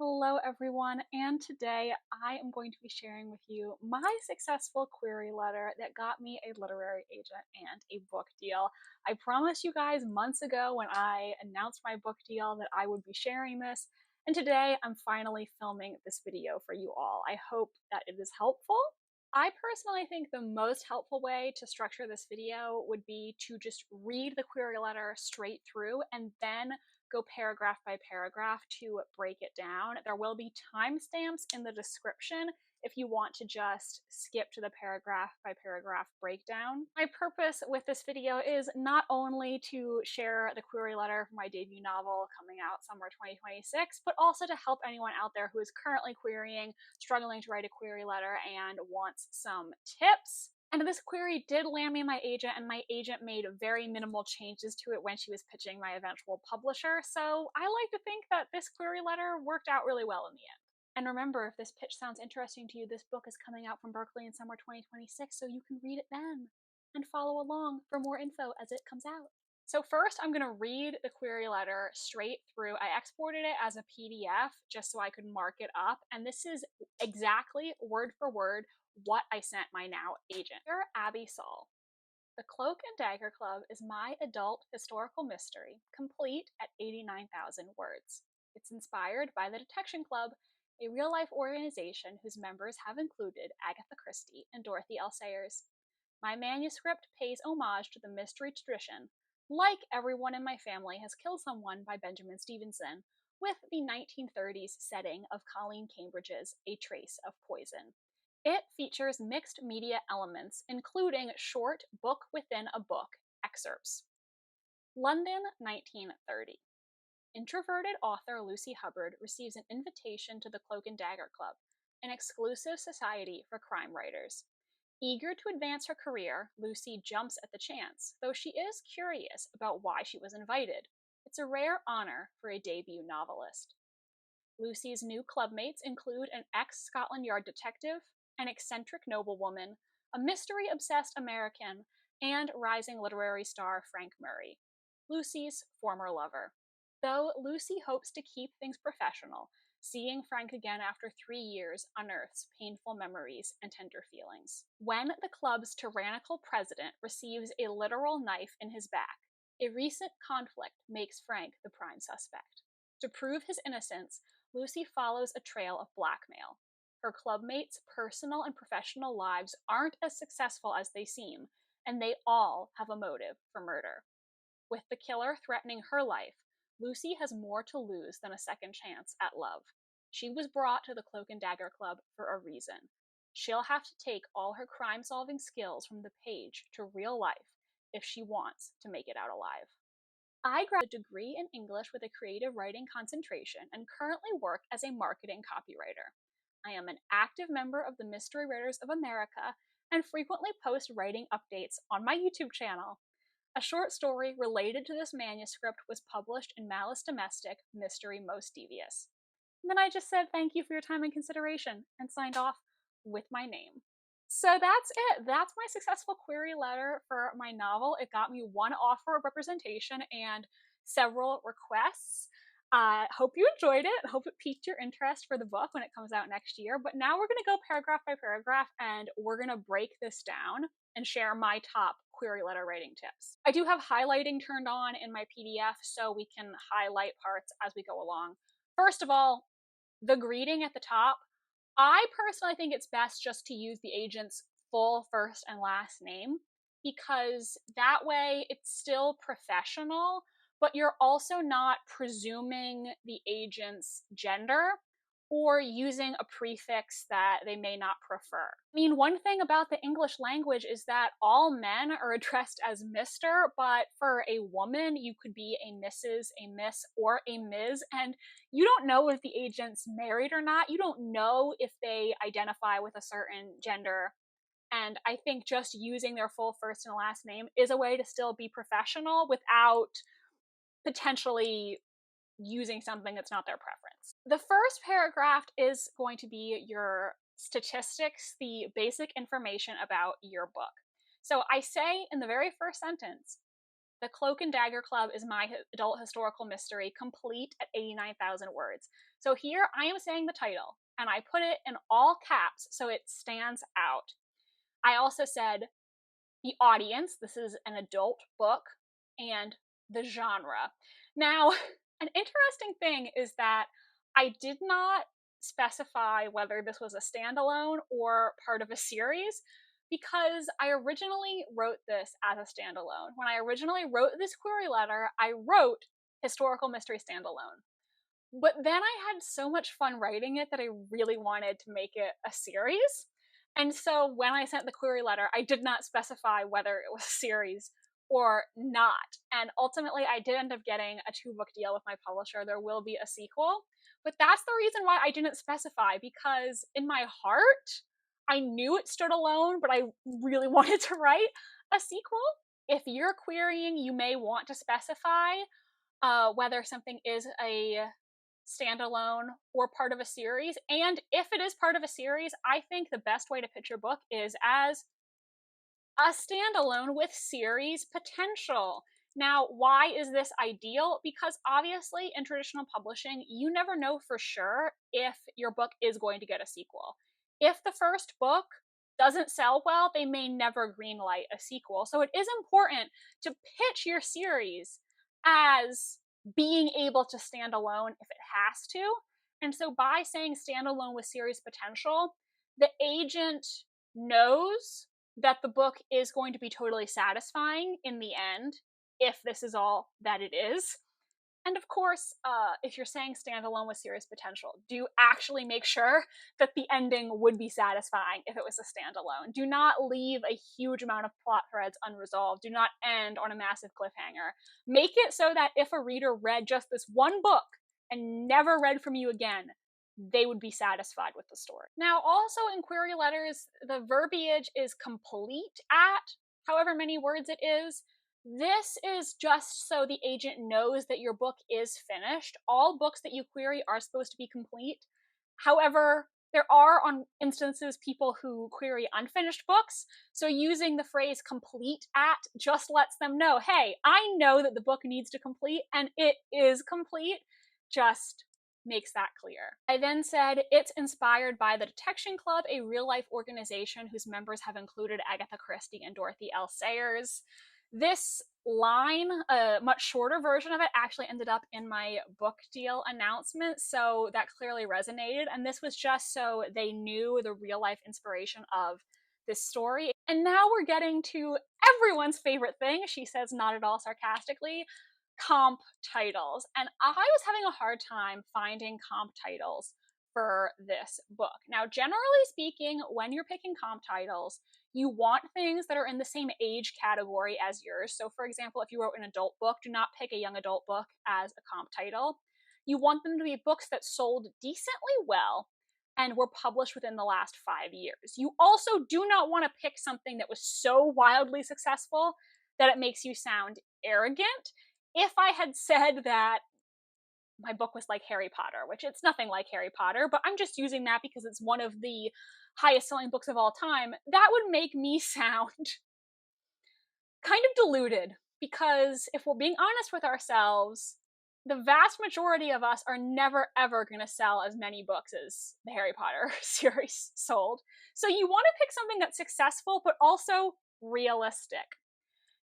Hello everyone, and today I am going to be sharing with you my successful query letter that got me a literary agent and a book deal. I promised you guys months ago when I announced my book deal that I would be sharing this, and today I'm finally filming this video for you all. I hope that it is helpful. I personally think the most helpful way to structure this video would be to just read the query letter straight through and then go paragraph by paragraph to break it down. There will be timestamps in the description if you want to just skip to the paragraph by paragraph breakdown. My purpose with this video is not only to share the query letter for my debut novel coming out summer 2026, but also to help anyone out there who is currently querying, struggling to write a query letter, and wants some tips. And this query did land me my agent, and my agent made very minimal changes to it when she was pitching my eventual publisher, so I like to think that this query letter worked out really well in the end. And remember, if this pitch sounds interesting to you, this book is coming out from Berkeley in summer 2026, so you can read it then and follow along for more info as it comes out. So first, I'm going to read the query letter straight through. I exported it as a PDF just so I could mark it up, and this is exactly word for word what I sent my now agent. Dear Abby Saul, The Cloak and Dagger Club is my adult historical mystery, complete at 89,000 words. It's inspired by the Detection Club, a real-life organization whose members have included Agatha Christie and Dorothy L. Sayers. My manuscript pays homage to the mystery tradition. Like everyone in my family has killed someone by Benjamin Stevenson, with the 1930s setting of Colleen Cambridge's A Trace of Poison. It features mixed media elements, including short book within a book excerpts. London, 1930. Introverted author Lucy Hubbard receives an invitation to the Cloak and Dagger Club, an exclusive society for crime writers. Eager to advance her career, Lucy jumps at the chance, though she is curious about why she was invited. It's a rare honor for a debut novelist. Lucy's new clubmates include an ex-Scotland Yard detective, an eccentric noblewoman, a mystery-obsessed American, and rising literary star Frank Murray, Lucy's former lover. Though Lucy hopes to keep things professional, seeing Frank again after 3 years unearths painful memories and tender feelings. When the club's tyrannical president receives a literal knife in his back, a recent conflict makes Frank the prime suspect. To prove his innocence, Lucy follows a trail of blackmail. Her clubmates' personal and professional lives aren't as successful as they seem, and they all have a motive for murder. With the killer threatening her life, Lucy has more to lose than a second chance at love. She was brought to the Cloak and Dagger Club for a reason. She'll have to take all her crime-solving skills from the page to real life if she wants to make it out alive. I graduated a degree in English with a creative writing concentration and currently work as a marketing copywriter. I am an active member of the Mystery Writers of America and frequently post writing updates on my YouTube channel. A short story related to this manuscript was published in Malice Domestic, Mystery Most Devious. And then I just said thank you for your time and consideration and signed off with my name. So that's it. That's my successful query letter for my novel. It got me one offer of representation and several requests. Hope you enjoyed it. Hope it piqued your interest for the book when it comes out next year. But now we're going to go paragraph by paragraph and we're going to break this down and share my top query letter writing tips. I do have highlighting turned on in my PDF so we can highlight parts as we go along. First of all, the greeting at the top. I personally think it's best just to use the agent's full first and last name because that way it's still professional, but you're also not presuming the agent's gender or using a prefix that they may not prefer. I mean, one thing about the English language is that all men are addressed as Mr., but for a woman, you could be a Mrs., a Miss, or a Ms., and you don't know if the agent's married or not. You don't know if they identify with a certain gender. And I think just using their full first and last name is a way to still be professional without potentially using something that's not their preference. The first paragraph is going to be your statistics, the basic information about your book. So I say in the very first sentence, The Cloak and Dagger Club is my adult historical mystery, complete at 89,000 words. So here I am saying the title, and I put it in all caps so it stands out. I also said the audience, this is an adult book, and the genre. Now, an interesting thing is that I did not specify whether this was a standalone or part of a series because I originally wrote this as a standalone. When I originally wrote this query letter, I wrote historical mystery standalone. But then I had so much fun writing it that I really wanted to make it a series. And so when I sent the query letter, I did not specify whether it was a series or not. And ultimately, I did end up getting a 2-book deal with my publisher. There will be a sequel. But that's the reason why I didn't specify, because in my heart, I knew it stood alone, but I really wanted to write a sequel. If you're querying, you may want to specify whether something is a standalone or part of a series. And if it is part of a series, I think the best way to pitch your book is as a standalone with series potential. Now, why is this ideal? Because obviously, in traditional publishing, you never know for sure if your book is going to get a sequel. If the first book doesn't sell well, they may never greenlight a sequel. So it is important to pitch your series as being able to stand alone if it has to. And so by saying standalone with series potential, the agent knows that the book is going to be totally satisfying in the end, if this is all that it is. And of course, if you're saying standalone with serious potential, do actually make sure that the ending would be satisfying if it was a standalone. Do not leave a huge amount of plot threads unresolved. Do not end on a massive cliffhanger. Make it so that if a reader read just this one book and never read from you again, they would be satisfied with the story. Now, also in query letters, the verbiage is complete at however many words it is. This is just so the agent knows that your book is finished. All books that you query are supposed to be complete. However, there are on instances people who query unfinished books, so using the phrase complete at just lets them know, hey, I know that the book needs to complete, and it is complete. Just makes that clear. I then said it's inspired by the Detection Club, a real-life organization whose members have included Agatha Christie and Dorothy L. Sayers. This line, a much shorter version of it, actually ended up in my book deal announcement, so that clearly resonated, and this was just so they knew the real-life inspiration of this story. And now we're getting to everyone's favorite thing, she says not at all sarcastically, comp titles. And I was having a hard time finding comp titles for this book. Now, generally speaking, when you're picking comp titles, you want things that are in the same age category as yours. So, for example, if you wrote an adult book, do not pick a young adult book as a comp title. You want them to be books that sold decently well and were published within the last 5 years. You also do not want to pick something that was so wildly successful that it makes you sound arrogant. If I had said that my book was like Harry Potter, which it's nothing like Harry Potter, but I'm just using that because it's one of the highest selling books of all time, that would make me sound kind of deluded. Because if we're being honest with ourselves, the vast majority of us are never ever going to sell as many books as the Harry Potter series sold. So you want to pick something that's successful, but also realistic.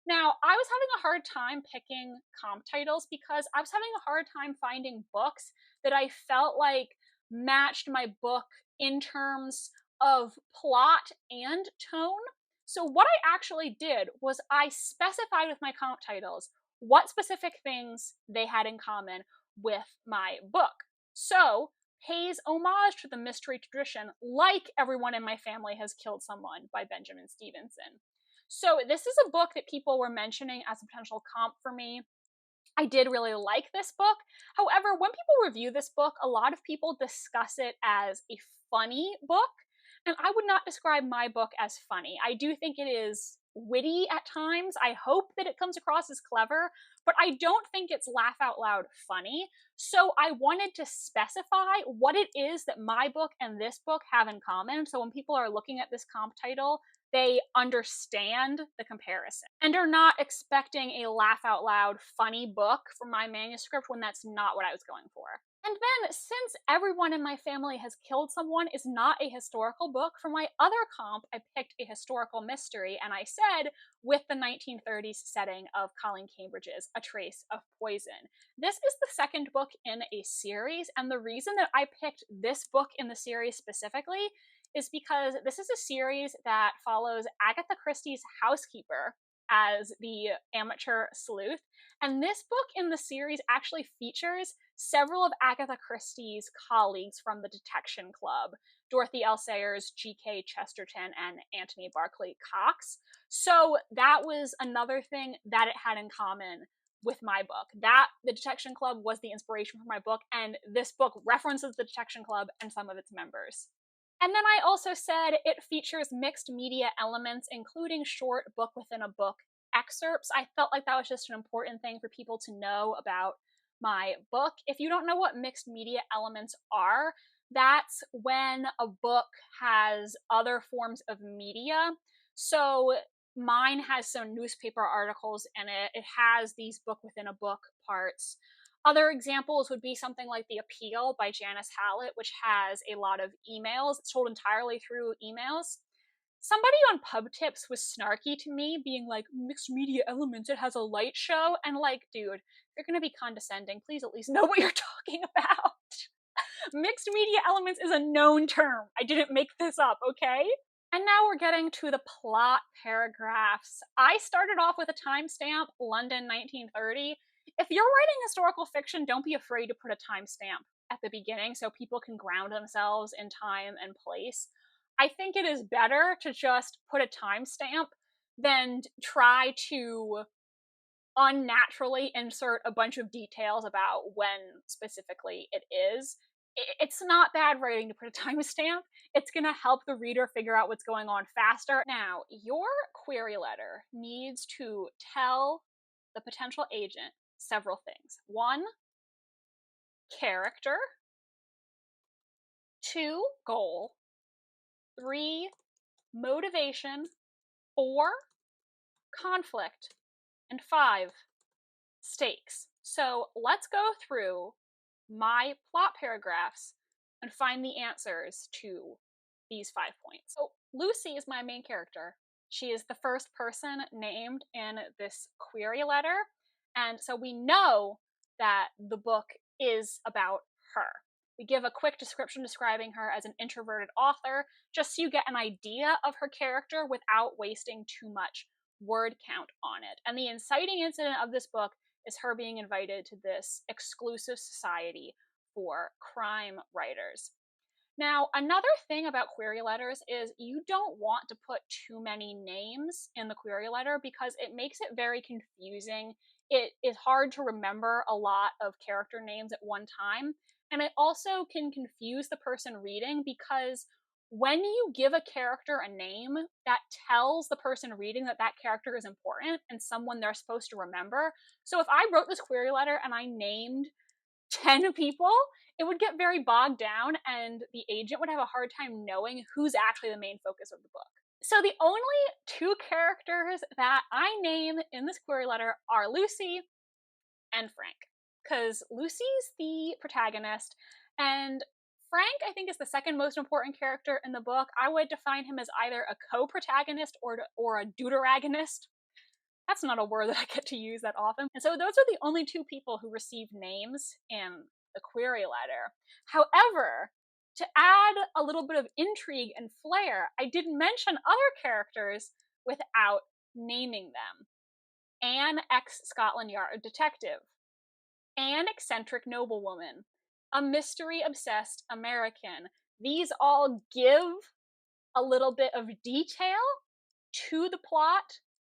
Now, I was having a hard time picking comp titles because I was having a hard time finding books that I felt like matched my book in terms of plot and tone. So what I actually did was I specified with my comp titles what specific things they had in common with my book. So, pays homage to the mystery tradition, like Everyone in My Family Has Killed Someone by Benjamin Stevenson. So this is a book that people were mentioning as a potential comp for me. I did really like this book. However, when people review this book, a lot of people discuss it as a funny book, and I would not describe my book as funny. I do think it is witty at times. I hope that it comes across as clever, but I don't think it's laugh out loud funny. So I wanted to specify what it is that my book and this book have in common. So when people are looking at this comp title, they understand the comparison and are not expecting a laugh out loud funny book from my manuscript when that's not what I was going for. And then, since Everyone in My Family Has Killed Someone is not a historical book, for my other comp, I picked a historical mystery, and I said, with the 1930s setting of Colleen Cambridge's A Trace of Poison. This is the second book in a series, and the reason that I picked this book in the series specifically is because this is a series that follows Agatha Christie's housekeeper as the amateur sleuth. And this book in the series actually features several of Agatha Christie's colleagues from the Detection Club, Dorothy L. Sayers, G.K. Chesterton, and Antony Barclay Cox. So that was another thing that it had in common with my book. That the Detection Club was the inspiration for my book, and this book references the Detection Club and some of its members. And then I also said it features mixed media elements, including short book within a book excerpts. I felt like that was just an important thing for people to know about my book. If you don't know what mixed media elements are, that's when a book has other forms of media. So mine has some newspaper articles in it. It has these book within a book parts. Other examples would be something like The Appeal by Janice Hallett, which has a lot of emails. It's told entirely through emails. Somebody on Pub Tips was snarky to me, being like, mixed media elements, it has a light show. And like, dude, if you're going to be condescending, please at least know what you're talking about. Mixed media elements is a known term. I didn't make this up, okay? And now we're getting to the plot paragraphs. I started off with a timestamp, London 1930. If you're writing historical fiction, don't be afraid to put a timestamp at the beginning so people can ground themselves in time and place. I think it is better to just put a timestamp than try to unnaturally insert a bunch of details about when specifically it is. It's not bad writing to put a timestamp. It's going to help the reader figure out what's going on faster. Now, your query letter needs to tell the potential agent several things. 1, character. 2, goal. 3, motivation. 4, conflict. And 5, stakes. So let's go through my plot paragraphs and find the answers to these 5 points. So Lucy is my main character. She is the first person named in this query letter, and so we know that the book is about her. We give a quick description describing her as an introverted author, just so you get an idea of her character without wasting too much word count on it. And the inciting incident of this book is her being invited to this exclusive society for crime writers. Now, another thing about query letters is you don't want to put too many names in the query letter because it makes it very confusing. It is hard to remember a lot of character names at one time, and it also can confuse the person reading because when you give a character a name, that tells the person reading that that character is important and someone they're supposed to remember. So if I wrote this query letter and I named 10 people, it would get very bogged down and the agent would have a hard time knowing who's actually the main focus of the book. So the only 2 characters that I name in this query letter are Lucy and Frank, because Lucy's the protagonist and Frank, I think, is the second most important character in the book. I would define him as either a co-protagonist or a deuteragonist. That's not a word that I get to use that often. And so those are the only 2 people who receive names in the query letter. However, to add a little bit of intrigue and flair, I did mention other characters without naming them. Anne, ex-Scotland Yard detective. Anne, eccentric noblewoman. A mystery-obsessed American. These all give a little bit of detail to the plot,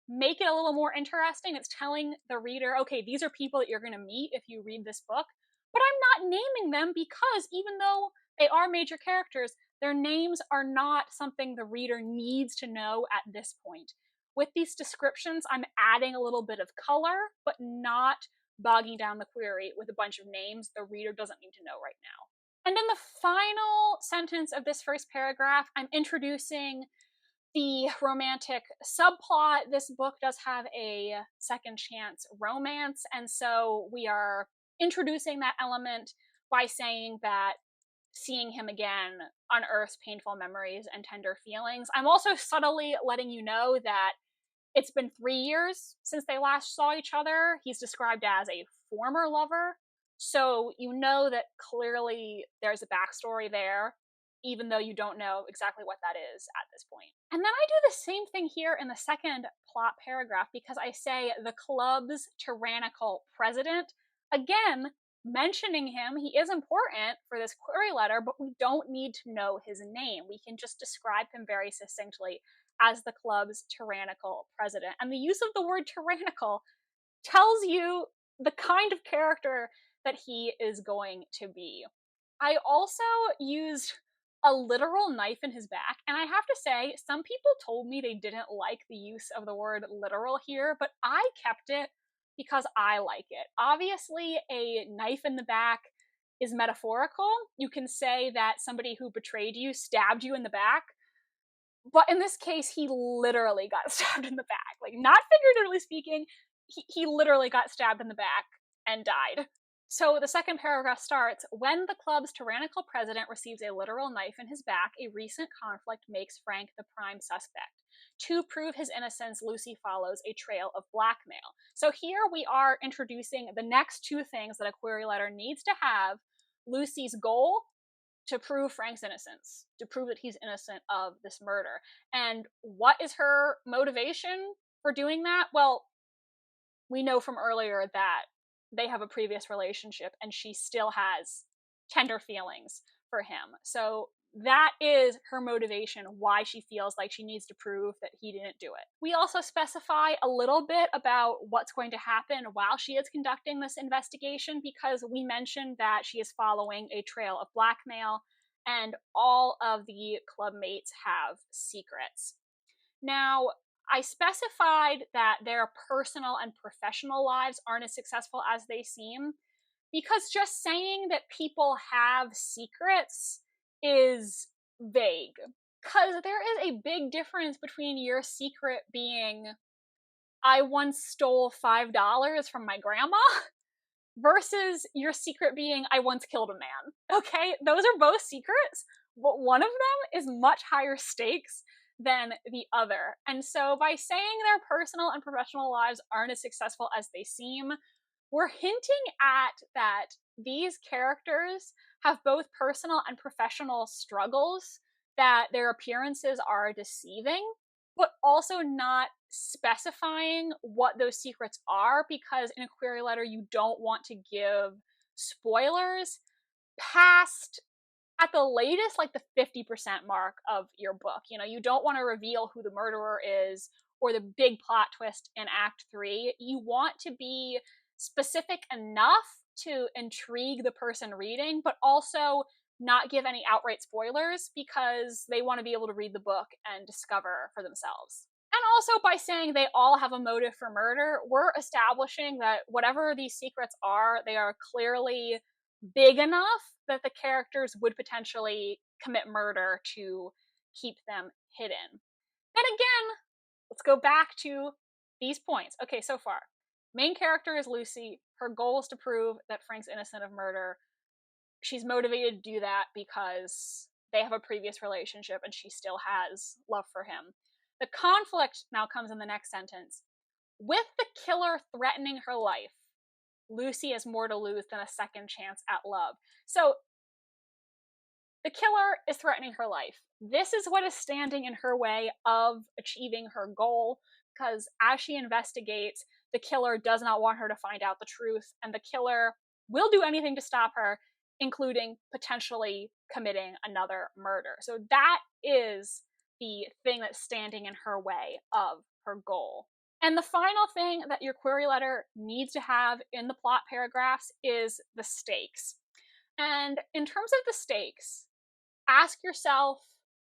make it a little more interesting. It's telling the reader, okay, these are people that you're going to meet if you read this book. But I'm not naming them because even though they are major characters, their names are not something the reader needs to know at this point. With these descriptions, I'm adding a little bit of color, but not bogging down the query with a bunch of names the reader doesn't need to know right now. And in the final sentence of this first paragraph, I'm introducing the romantic subplot. This book does have a second chance romance, and so we are introducing that element by saying that seeing him again unearths painful memories and tender feelings. I'm also subtly letting you know that it's been 3 years since they last saw each other. He's described as a former lover. So you know that clearly there's a backstory there, even though you don't know exactly what that is at this point. And then I do the same thing here in the second plot paragraph because I say the club's tyrannical president. Again, mentioning him, he is important for this query letter, but we don't need to know his name. We can just describe him very succinctly as the club's tyrannical president. And the use of the word tyrannical tells you the kind of character that he is going to be. I also used a literal knife in his back, and I have to say, some people told me they didn't like the use of the word literal here, but I kept it because I like it. Obviously, a knife in the back is metaphorical. You can say that somebody who betrayed you stabbed you in the back, but in this case, he literally got stabbed in the back. Like, not figuratively speaking, he literally got stabbed in the back and died. So the second paragraph starts, when the club's tyrannical president receives a literal knife in his back, a recent conflict makes Frank the prime suspect. To prove his innocence, Lucy follows a trail of blackmail. So here we are introducing the next two things that a query letter needs to have: Lucy's goal, to prove Frank's innocence, to prove that he's innocent of this murder. And what is her motivation for doing that? Well, we know from earlier that they have a previous relationship and she still has tender feelings for him. So that is her motivation, why she feels like she needs to prove that he didn't do it. We also specify a little bit about what's going to happen while she is conducting this investigation, because we mentioned that she is following a trail of blackmail and all of the club mates have secrets. Now, I specified that their personal and professional lives aren't as successful as they seem, because just saying that people have secrets is vague. Because there is a big difference between your secret being, I once stole $5 from my grandma, versus your secret being, I once killed a man. Okay? Those are both secrets, but one of them is much higher stakes than the other. And so by saying their personal and professional lives aren't as successful as they seem, we're hinting at that these characters have both personal and professional struggles, that their appearances are deceiving, but also not specifying what those secrets are, because in a query letter you don't want to give spoilers past, at the latest, like the 50% mark of your book. You know, you don't want to reveal who the murderer is or the big plot twist in Act 3. You want to be specific enough to intrigue the person reading, but also not give any outright spoilers, because they want to be able to read the book and discover for themselves. And also, by saying they all have a motive for murder, we're establishing that whatever these secrets are, they are clearly big enough that the characters would potentially commit murder to keep them hidden. And again, let's go back to these points. Okay, so far, main character is Lucy. Her goal is to prove that Frank's innocent of murder. She's motivated to do that because they have a previous relationship and she still has love for him. The conflict now comes in the next sentence. With the killer threatening her life, Lucy has more to lose than a second chance at love. So the killer is threatening her life. This is what is standing in her way of achieving her goal, because as she investigates, the killer does not want her to find out the truth, and the killer will do anything to stop her, including potentially committing another murder. So that is the thing that's standing in her way of her goal. And the final thing that your query letter needs to have in the plot paragraphs is the stakes. And in terms of the stakes, ask yourself,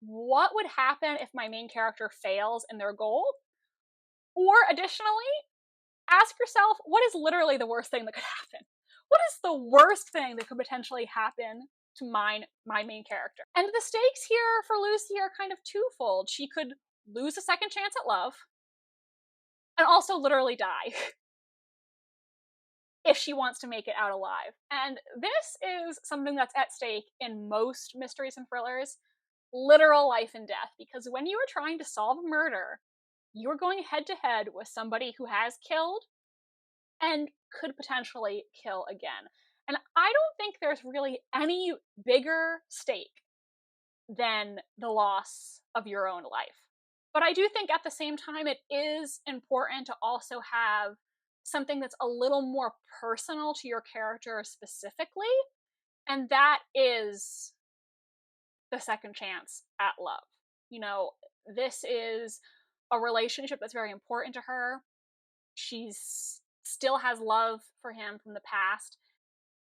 what would happen if my main character fails in their goal? Or additionally, ask yourself, what is literally the worst thing that could happen? What is the worst thing that could potentially happen to my main character? And the stakes here for Lucy are kind of twofold. She could lose a second chance at love, and also literally die if she wants to make it out alive. And this is something that's at stake in most mysteries and thrillers, literal life and death, because when you are trying to solve a murder, you're going head to head with somebody who has killed and could potentially kill again. And I don't think there's really any bigger stake than the loss of your own life. But I do think at the same time, it is important to also have something that's a little more personal to your character specifically, and that is the second chance at love. You know, this is a relationship that's very important to her. She's still has love for him from the past.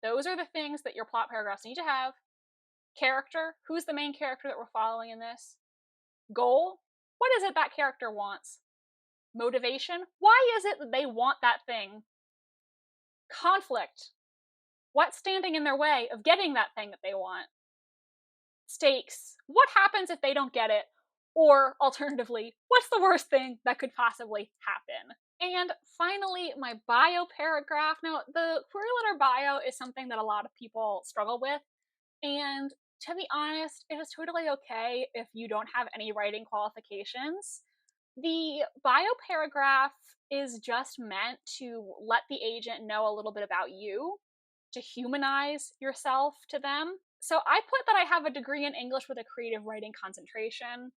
Those are the things that your plot paragraphs need to have. Character, who's the main character that we're following in this? Goal, what is it that character wants? Motivation, why is it that they want that thing? Conflict, what's standing in their way of getting that thing that they want? Stakes, what happens if they don't get it? Or alternatively, what's the worst thing that could possibly happen? And finally, my bio paragraph. Now, the query letter bio is something that a lot of people struggle with. And to be honest, it is totally okay if you don't have any writing qualifications. The bio paragraph is just meant to let the agent know a little bit about you, to humanize yourself to them. So I put that I have a degree in English with a creative writing concentration.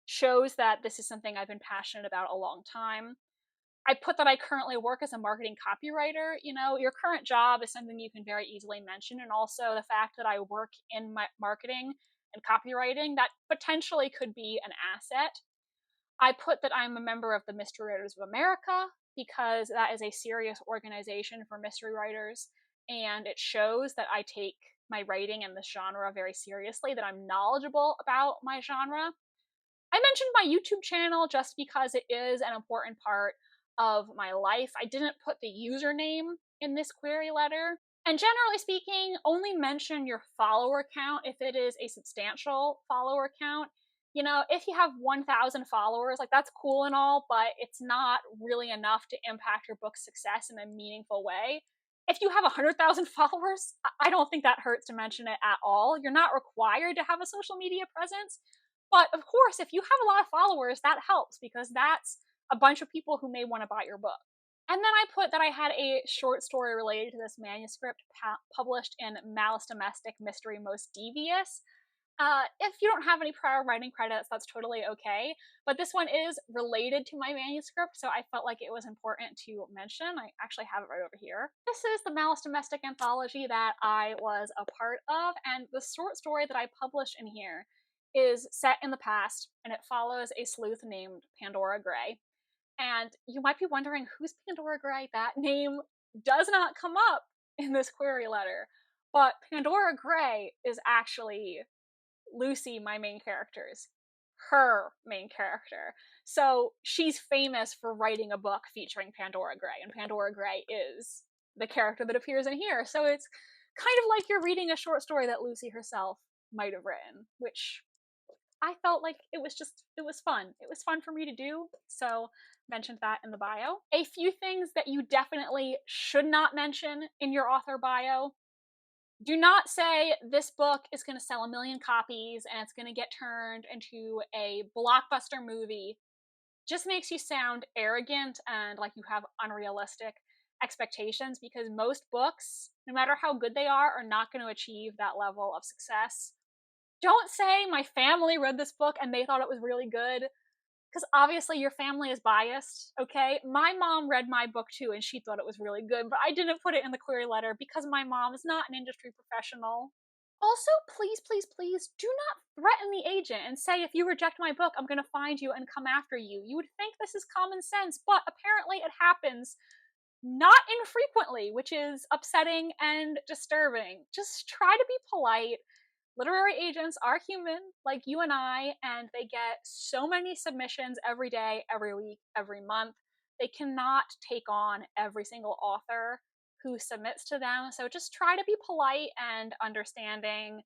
Shows that this is something I've been passionate about a long time. I put that I currently work as a marketing copywriter. You know, your current job is something you can very easily mention, and also the fact that I work in marketing and copywriting, that potentially could be an asset. I put that I'm a member of the Mystery Writers of America because that is a serious organization for mystery writers, and it shows that I take my writing and this genre very seriously, that I'm knowledgeable about my genre. I mentioned my YouTube channel just because it is an important part of my life. I didn't put the username in this query letter. And generally speaking, only mention your follower count if it is a substantial follower count. You know, if you have 1,000 followers, like that's cool and all, but it's not really enough to impact your book's success in a meaningful way. If you have 100,000 followers, I don't think that hurts to mention it at all. You're not required to have a social media presence. But of course, if you have a lot of followers, that helps because that's a bunch of people who may want to buy your book. And then I put that I had a short story related to this manuscript published in Malice Domestic Mystery Most Devious. If you don't have any prior writing credits, that's totally okay. But this one is related to my manuscript, so I felt like it was important to mention. I actually have it right over here. This is the Malice Domestic anthology that I was a part of, and the short story that I published in here is set in the past, and it follows a sleuth named Pandora Gray. And you might be wondering, who's Pandora Gray? That name does not come up in this query letter. But Pandora Gray is actually Lucy, my main character's, her main character. So she's famous for writing a book featuring Pandora Gray, and Pandora Gray is the character that appears in here. So it's kind of like you're reading a short story that Lucy herself might have written, which I felt like it was fun. It was fun for me to do, so mentioned that in the bio. A few things that you definitely should not mention in your author bio. Do not say this book is going to sell 1 million copies and it's going to get turned into a blockbuster movie. Just makes you sound arrogant and like you have unrealistic expectations, because most books, no matter how good they are not going to achieve that level of success. Don't say my family read this book and they thought it was really good, because obviously your family is biased, okay? My mom read my book too and she thought it was really good, but I didn't put it in the query letter because my mom is not an industry professional. Also, please, please, please do not threaten the agent and say, if you reject my book, I'm going to find you and come after you. You would think this is common sense, but apparently it happens not infrequently, which is upsetting and disturbing. Just try to be polite. Literary agents are human, like you and I, and they get so many submissions every day, every week, every month. They cannot take on every single author who submits to them. So just try to be polite and understanding.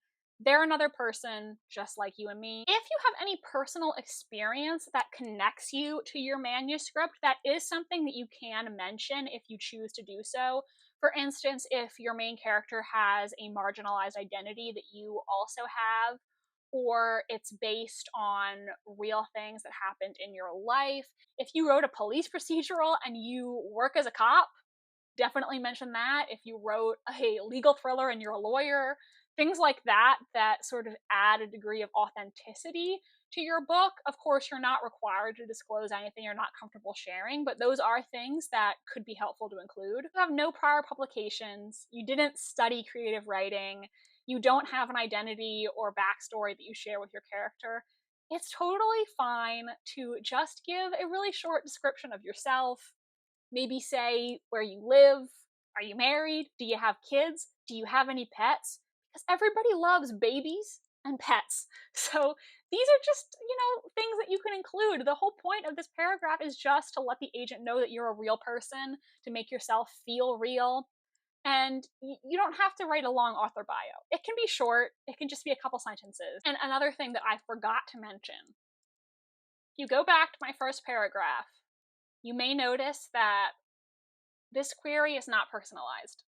They're another person just like you and me. If you have any personal experience that connects you to your manuscript, that is something that you can mention if you choose to do so. For instance, if your main character has a marginalized identity that you also have, or it's based on real things that happened in your life. If you wrote a police procedural and you work as a cop, definitely mention that. If you wrote a legal thriller and you're a lawyer, things like that, that sort of add a degree of authenticity to your book. Of course, you're not required to disclose anything you're not comfortable sharing, but those are things that could be helpful to include. You have no prior publications, you didn't study creative writing, you don't have an identity or backstory that you share with your character. It's totally fine to just give a really short description of yourself. Maybe say where you live. Are you married? Do you have kids? Do you have any pets? Because everybody loves babies and pets. So these are just, things that you can include. The whole point of this paragraph is just to let the agent know that you're a real person, to make yourself feel real. And you don't have to write a long author bio. It can be short, it can just be a couple sentences. And another thing that I forgot to mention, if you go back to my first paragraph, you may notice that this query is not personalized.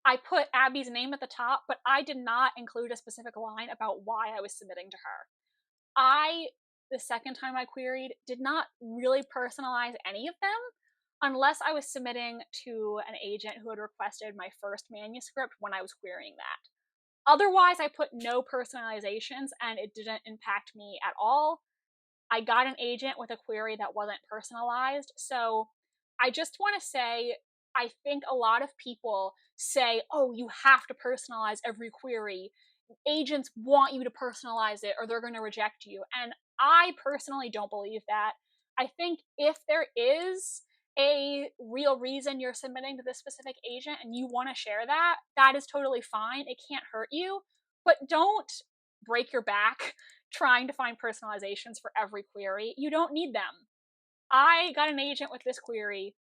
I put Abby's name at the top, but I did not include a specific line about why I was submitting to her. The second time I queried, did not really personalize any of them unless I was submitting to an agent who had requested my first manuscript when I was querying that. Otherwise, I put no personalizations and it didn't impact me at all. I got an agent with a query that wasn't personalized. So I just want to say, I think a lot of people say, oh, you have to personalize every query. Agents want you to personalize it or they're going to reject you. And I personally don't believe that. I think if there is a real reason you're submitting to this specific agent and you want to share that, that is totally fine. It can't hurt you. But don't break your back trying to find personalizations for every query. You don't need them. I got an agent with this query,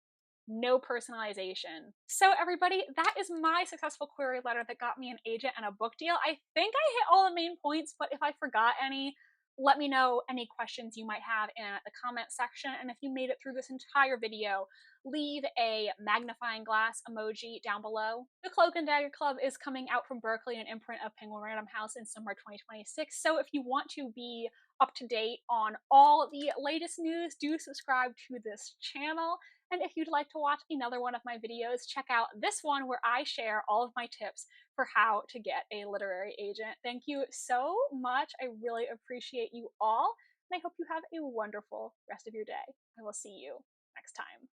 no personalization. So everybody, that is my successful query letter that got me an agent and a book deal. I think I hit all the main points, but if I forgot any, let me know any questions you might have in the comment section. And if you made it through this entire video, leave a magnifying glass emoji down below. The Cloak and Dagger Club is coming out from Berkeley, an imprint of Penguin Random House, in summer 2026. So if you want to be up to date on all the latest news, do subscribe to this channel. And if you'd like to watch another one of my videos, check out this one where I share all of my tips for how to get a literary agent. Thank you so much. I really appreciate you all, and I hope you have a wonderful rest of your day. I will see you next time.